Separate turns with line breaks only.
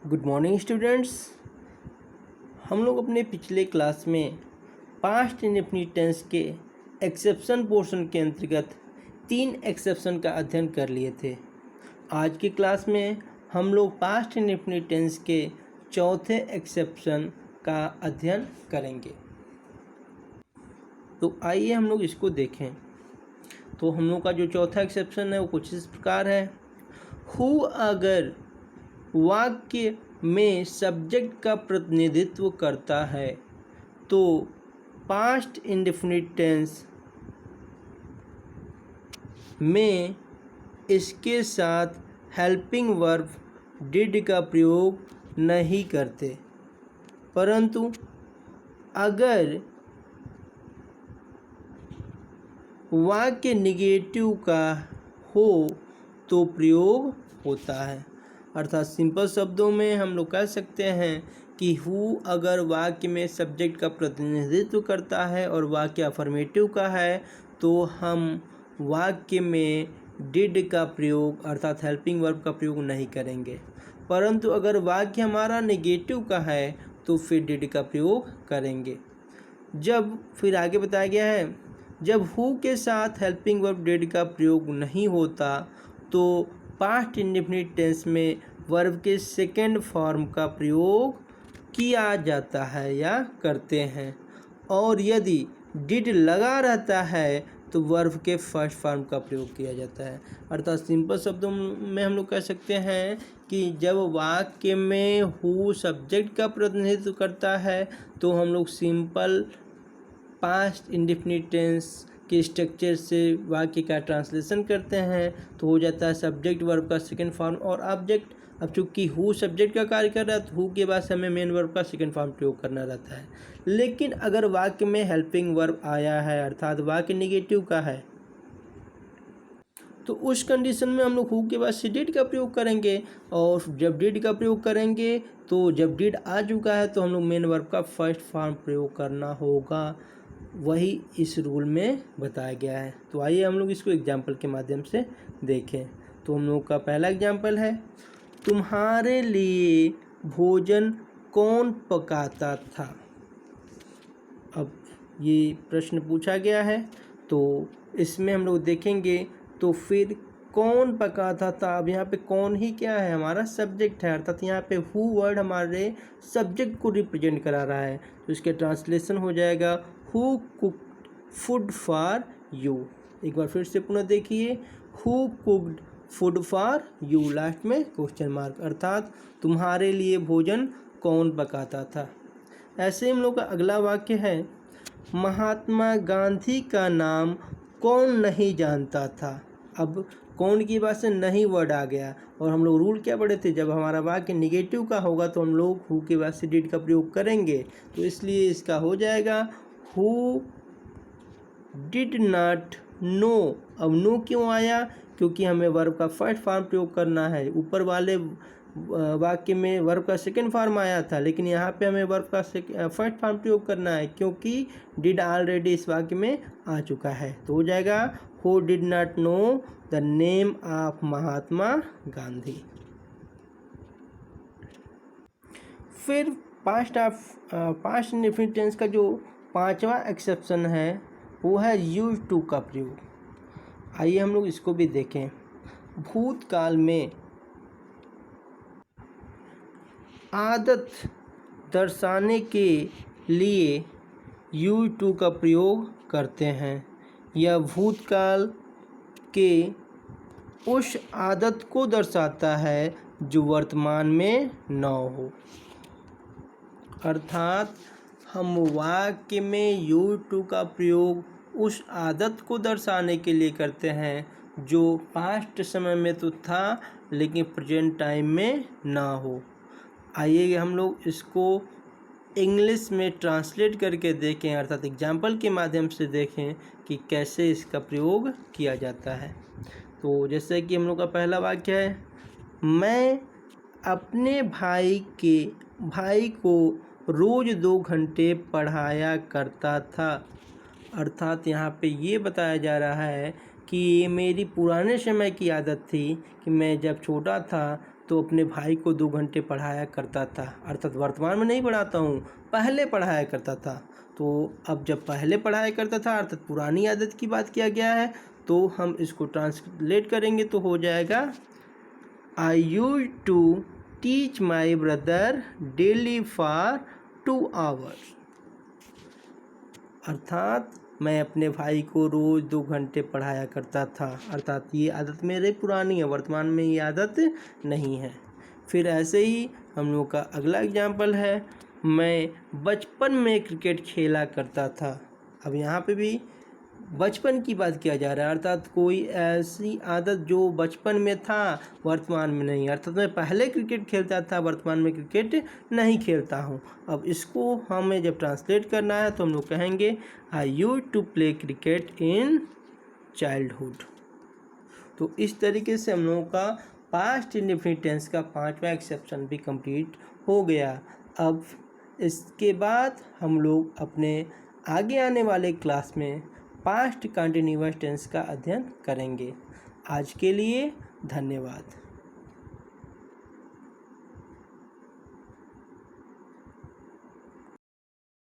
Good morning students. हम लोग अपने पिछले क्लास में पास्ट इंडेफिनिट टेंस के एक्सेप्शन पोर्शन के अंतर्गत 3 एक्सेप्शन का अध्ययन कर लिए थे। आज की क्लास में हम लोग पास्ट इंडेफिनिट टेंस के चौथे एक्सेप्शन का अध्ययन करेंगे। तो आइए हम लोग इसको देखें। तो हम लोग का जो चौथा एक्सेप्शन है वो कुछ इस प्रकार है। हु अगर वाक्य में सब्जेक्ट का प्रतिनिधित्व करता है तो पास्ट इंडेफिनिट टेंस में इसके साथ हेल्पिंग वर्ब डिड का प्रयोग नहीं करते, परंतु अगर वाक्य निगेटिव का हो तो प्रयोग होता है। अर्थात सिंपल शब्दों में हम लोग कह सकते हैं कि हु अगर वाक्य में सब्जेक्ट का प्रतिनिधित्व करता है और वाक्य अफर्मेटिव का है तो हम वाक्य में डिड का प्रयोग अर्थात हेल्पिंग वर्ब का प्रयोग नहीं करेंगे, परंतु अगर वाक्य हमारा नेगेटिव का है तो फिर डिड का प्रयोग करेंगे। जब फिर आगे बताया गया है, जब हु के साथ हेल्पिंग वर्ब डिड का प्रयोग नहीं होता तो पास्ट इंडेफिनिट टेंस में वर्ब के सेकेंड फॉर्म का प्रयोग किया जाता है या करते हैं, और यदि डिड लगा रहता है तो वर्ब के फर्स्ट फॉर्म का प्रयोग किया जाता है। अर्थात सिंपल शब्दों में हम लोग कह सकते हैं कि जब वाक्य में हु सब्जेक्ट का प्रतिनिधित्व करता है तो हम लोग सिंपल पास्ट इंडेफिनिट टेंस के स्ट्रक्चर से वाक्य का ट्रांसलेशन करते हैं तो हो जाता है सब्जेक्ट वर्ब का सेकंड फॉर्म और ऑब्जेक्ट। अब चूंकि हु सब्जेक्ट का कार्य कर रहा है तो हु के बाद हमें मेन वर्ब का सेकंड फॉर्म प्रयोग करना रहता है। लेकिन अगर वाक्य में हेल्पिंग वर्ब आया है अर्थात वाक्य निगेटिव का है तो उस कंडीशन में हम लोग हु के बाद से डिड का प्रयोग करेंगे, और जब डिड का प्रयोग करेंगे तो जब डिड आ चुका है तो हम लोग मेन वर्ब का फर्स्ट फॉर्म प्रयोग करना होगा। वही इस रूल में बताया गया है। तो आइए हम लोग इसको एग्जाम्पल के माध्यम से देखें। तो हम लोग का पहला एग्जाम्पल है, तुम्हारे लिए भोजन कौन पकाता था। अब ये प्रश्न पूछा गया है तो इसमें हम लोग देखेंगे तो फिर कौन पकाता था। अब यहाँ पे कौन ही क्या है, हमारा सब्जेक्ट है, अर्थात यहाँ पे हु वर्ड हमारे सब्जेक्ट को रिप्रेजेंट करा रहा है। तो इसके ट्रांसलेशन हो जाएगा who cooked food for you. एक बार फिर से पुनः देखिए, who cooked food for you, last में क्वेश्चन मार्क, अर्थात तुम्हारे लिए भोजन कौन पकाता था। ऐसे ही हम लोग का अगला वाक्य है, महात्मा गांधी का नाम कौन नहीं जानता था। अब कौन की बात से नहीं वर्ड आ गया, और हम लोग रूल क्या पढ़े थे, जब हमारा वाक्य निगेटिव का होगा तो हम लोग हु के बाद से डिड का प्रयोग करेंगे। तो इसलिए इसका हो जाएगा हु डिड नॉट नो। अब नो क्यों आया, क्योंकि हमें वर्ब का फर्स्ट फॉर्म प्रयोग करना है। ऊपर वाले वाक्य में वर्ब का सेकंड फॉर्म आया था, लेकिन यहाँ पे हमें वर्ब का फर्स्ट फॉर्म प्रयोग करना है क्योंकि डिड ऑलरेडी इस वाक्य में आ चुका है। तो हो जाएगा who did not know the name of Mahatma Gandhi. फिर पास्ट इंडेफिनिट टेंस का जो पांचवा एक्सेप्शन है वो है यूज टू का प्रयोग। आइए हम लोग इसको भी देखें। भूतकाल में आदत दर्शाने के लिए यूज टू का प्रयोग करते हैं। यह भूतकाल के उस आदत को दर्शाता है जो वर्तमान में न हो। अर्थात हम वाक्य में यूज टू का प्रयोग उस आदत को दर्शाने के लिए करते हैं जो पास्ट समय में तो था लेकिन प्रेजेंट टाइम में ना हो। आइए हम लोग इसको इंग्लिश में ट्रांसलेट करके देखें, अर्थात एग्जाम्पल के माध्यम से देखें कि कैसे इसका प्रयोग किया जाता है। तो जैसे कि हम लोग का पहला वाक्य है, मैं अपने भाई को रोज़ 2 घंटे पढ़ाया करता था। अर्थात यहाँ पे ये बताया जा रहा है कि ये मेरी पुराने समय की आदत थी कि मैं जब छोटा था तो अपने भाई को 2 घंटे पढ़ाया करता था, अर्थात वर्तमान में नहीं पढ़ाता हूँ, पहले पढ़ाया करता था। तो अब जब पहले पढ़ाया करता था अर्थात पुरानी आदत की बात किया गया है, तो हम इसको ट्रांसलेट करेंगे तो हो जाएगा I used to teach my brother daily for 2 hours. अर्थात मैं अपने भाई को रोज़ 2 घंटे पढ़ाया करता था, अर्थात ये आदत मेरे पुरानी है, वर्तमान में ये आदत नहीं है। फिर ऐसे ही हम लोग का अगला एग्जाम्पल है, मैं बचपन में क्रिकेट खेला करता था। अब यहाँ पे भी बचपन की बात किया जा रहा है, अर्थात कोई ऐसी आदत जो बचपन में था वर्तमान में नहीं, अर्थात मैं पहले क्रिकेट खेलता था, वर्तमान में क्रिकेट नहीं खेलता हूँ। अब इसको हमें जब ट्रांसलेट करना है तो हम लोग कहेंगे I used to play cricket in childhood. तो इस तरीके से हम लोगों का पास्ट इंडेफिनिट टेंस का 5वां एक्सेप्शन भी कंप्लीट हो गया। अब इसके बाद हम लोग अपने आगे आने वाले क्लास में पास्ट कंटिन्यूअस टेंस का अध्ययन करेंगे। आज के लिए धन्यवाद।